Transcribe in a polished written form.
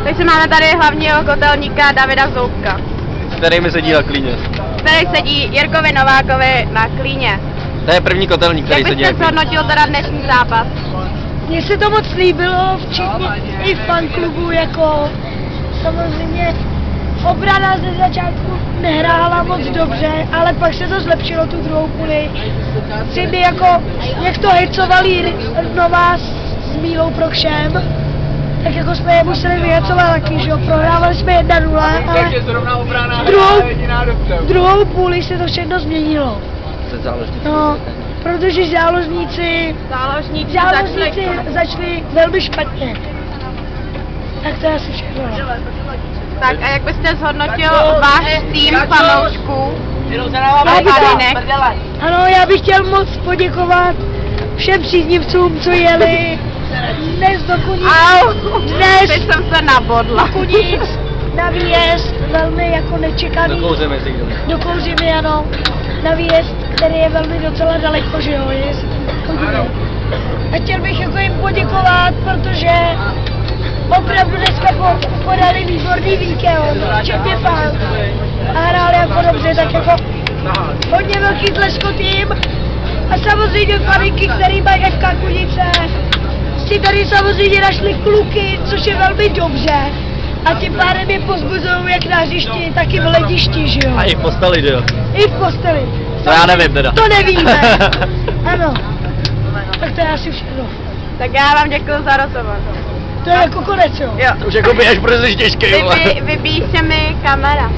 Takže máme tady hlavního kotelníka Davida Zoubka. Který mi sedí na klíně. Který sedí Jirkovi Novákovi na klíně. To je první kotelník, který sedí na Jak byste zhodnotil teda dnešní zápas? Mně se to moc líbilo, včetně i fanklubu, jako samozřejmě obrana ze začátku nehrála moc dobře, ale pak se to zlepšilo tu druhou půli. Cindy jako, jak to hecovali Nová s Mílou Prokšem, tak jako jsme je museli vyhecovat taky, že jo, prohrávali jsme 1-0, ale druhou půli se to všechno změnilo. No, protože záložníci začali velmi špatně. Tak to je asi všechno. Tak a jak byste zhodnotil váš tým fanoušků? Ano, já bych chtěl moc poděkovat všem příznivcům, co jeli dnes do Kunic. Teď jsem se nabodla. Do Kunic, na výjezd, velmi jako nečekaný. Do Kouřimy, ano. Na výjezd, který je velmi docela daleko, že jo, a chtěl bych jako jim poděkovat, protože opravdu dneska podali výborný víkend, včetně fans. A hráli jako dobře, tak jako hodně velký tleskot jim. A samozřejmě faninky, který mají FK Kunice, si tady samozřejmě našli kluky, což je velmi dobře. A tím pádem je pozbuzují jak na hřišti, tak i v hledišti, že jo. A i v posteli, že jo? I v posteli. To já nevím teda. To nevíme. Ano. Tak to je asi všechno. Tak já vám děkuji za rozhovor. To je jako konec, jo. To už jako by až prostě těžký, Vybíjí se mi kamera.